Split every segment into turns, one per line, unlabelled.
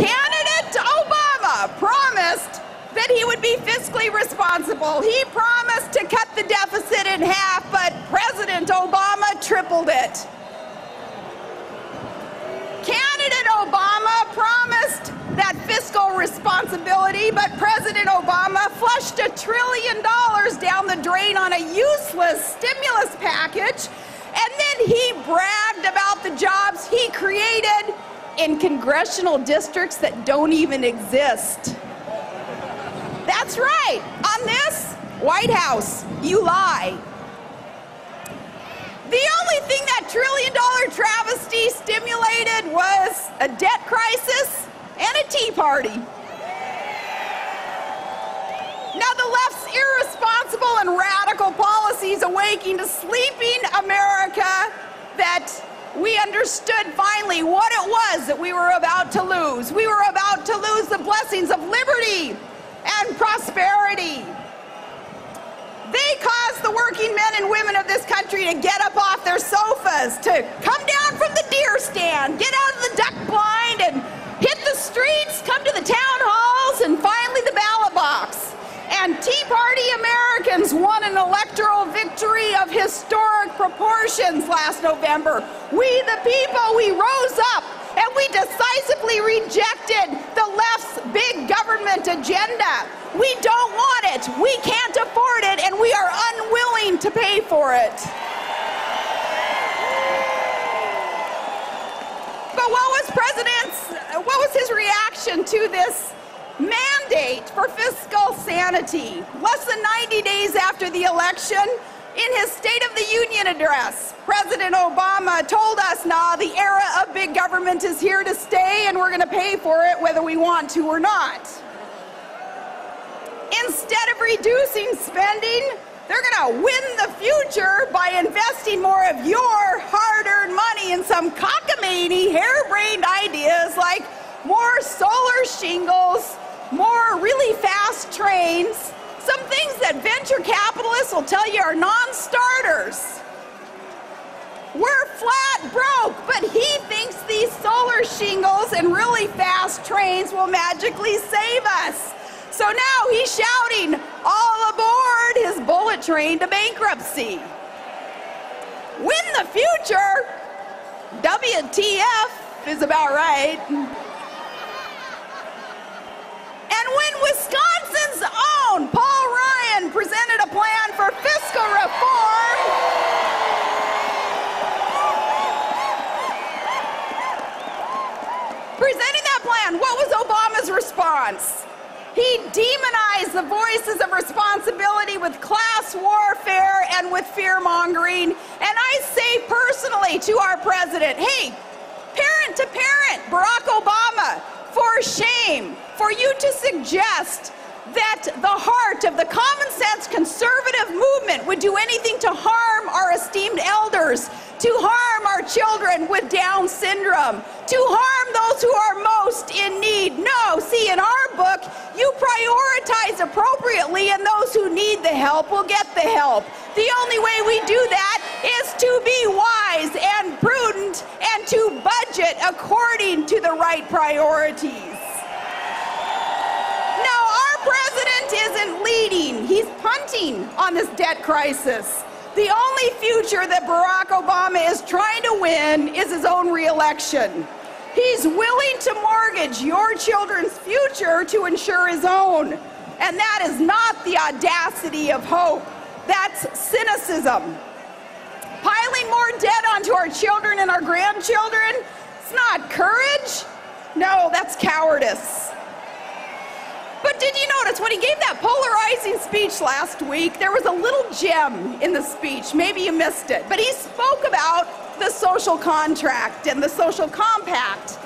Candidate Obama promised that he would be fiscally responsible. He promised to cut the deficit in half, but President Obama tripled it. Candidate Obama promised that fiscal responsibility, but President Obama flushed $1 trillion down the drain on a useless stimulus package, and then he bragged about the jobs he created in congressional districts that don't even exist. That's right. On this, White House, you lie. The only thing that $1 trillion travesty stimulated was a debt crisis and a Tea Party. Now the left's irresponsible and radical policies awakened a sleeping America that we understood finally what it was that we were about to lose. We were about to lose the blessings of liberty and prosperity. They caused the working men and women of this country to get up off their sofas, to come down from the deer stand, get out of the duck blind and hit the streets, come to the town halls, and finally the ballot box. And Tea Party Americans won an electoral victory of historic proportions last November. We the people, we rose up and we decisively rejected the left's big government agenda. We don't want it, we can't afford it, and we are unwilling to pay for it. But what was his reaction to this mandate for fiscal sanity? Less than 90 days after the election, in his State of the Union address, President Obama told us, nah, the era of big government is here to stay and we're going to pay for it whether we want to or not. Instead of reducing spending, they're going to win the future by investing more of your hard-earned money in some cockamamie, harebrained ideas like more solar shingles, more really fast trains, some things that venture capitalists will tell you are non-starters. We're flat broke, but he thinks these solar shingles and really fast trains will magically save us. So now he's shouting, all aboard his bullet train to bankruptcy. Win the future? WTF is about right. And when Wisconsin's own Paul Ryan presented a plan for fiscal reform, presenting that plan, what was Obama's response? He demonized the voices of responsibility with class warfare and with fear-mongering. And I say personally to our president, hey, parent to parent, Barack Obama, for shame for you to suggest that the heart of the common sense conservative movement would do anything to harm our esteemed elders, to harm our children with Down syndrome, to harm those who are most in need. No, see, in our book, you prioritize appropriately, and those who need the help will get the help. The only way we do that is to be wise and prudent and to budget according to the right priorities. Now, our president isn't leading, he's punting on this debt crisis. The only future that Barack Obama is trying to win is his own re-election. He's willing to mortgage your children's future to ensure his own. And that is not the audacity of hope. That's cynicism. Piling more debt onto our children and our grandchildren, it's not courage. No, that's cowardice. But did you notice when he gave that polarizing speech last week, there was a little gem in the speech. Maybe you missed it. But he spoke about the social contract and the social compact.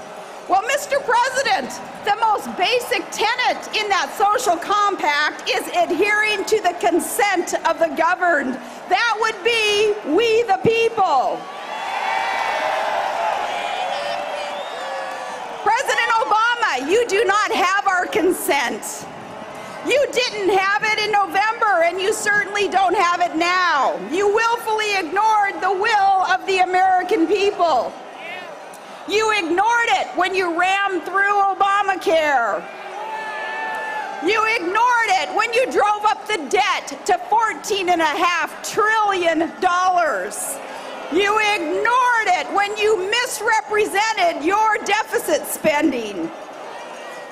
Well, Mr. President, the most basic tenet in that social compact is adhering to the consent of the governed. That would be we the people. President Obama, you do not have our consent. You didn't have it in November, and you certainly don't have it now. You willfully ignored the will of the American people. You ignored it when you rammed through Obamacare. You ignored it when you drove up the debt to $14.5 trillion. You ignored it when you misrepresented your deficit spending.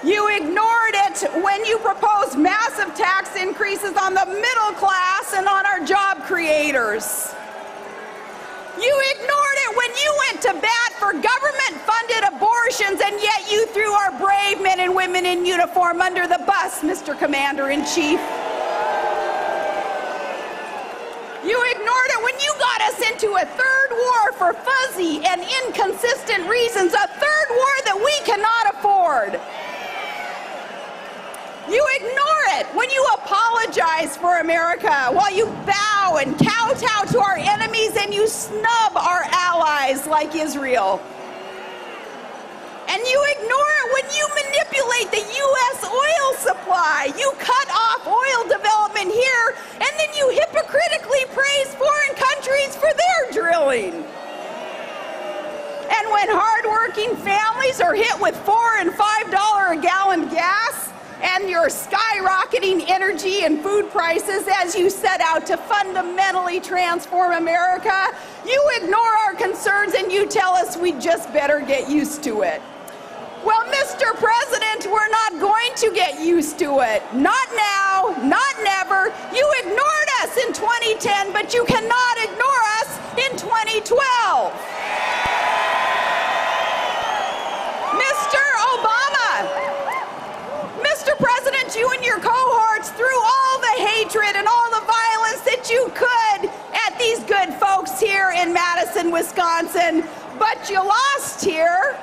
You ignored it when you proposed massive tax increases on the middle class and on our job creators. You ignored it when you went to bat for government-funded abortions, and yet you threw our brave men and women in uniform under the bus, Mr. Commander-in-Chief. You ignored it when you got us into a third war for fuzzy and inconsistent reasons, a third war that we cannot afford. You ignore it when you apologize for America while you bow and kowtow to our enemies and you snub our allies like Israel. And you ignore it when you manipulate the U.S. oil supply. You cut off oil development here, and then you hypocritically praise foreign countries for their drilling. And when hardworking families are hit with $4 and $5 a gallon gas, and your skyrocketing energy and food prices as you set out to fundamentally transform America, you ignore our concerns and you tell us we just better get used to it. Well, Mr. President, we're not going to get used to it. Not now, not never. You ignored us in 2010, but you cannot ignore us in 2012. Mr. Obama, Mr. President, you and your cohorts threw all the hatred and all the violence that you could at these good folks here in Madison, Wisconsin, but you lost here.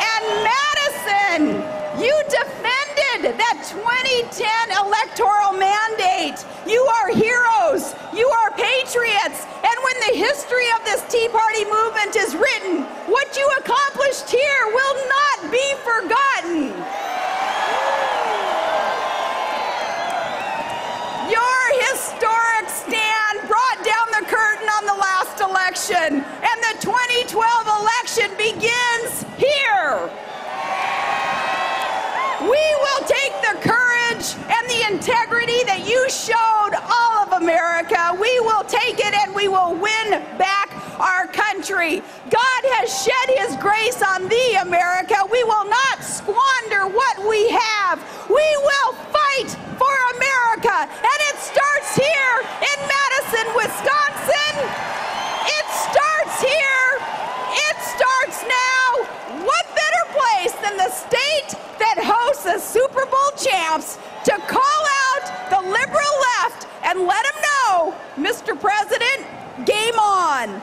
And Madison, you defended that 2010 electoral mandate. You are heroes. You are patriots. And when the history of this Tea Party movement is written, what you accomplished here will not be forgotten. Your historic stand brought down the curtain on the last election, and the 2012 election begins here. We will take the courage and the integrity that you showed all of America. We will take it and we will win back our country. God has shed his grace on thee, America. We will not squander what we have. We will fight for America. And it starts here in Madison, Wisconsin. It starts here. It starts now. What better place than the state that hosts the Super Bowl champs to call out the liberal left and let them know, Mr. President, game on.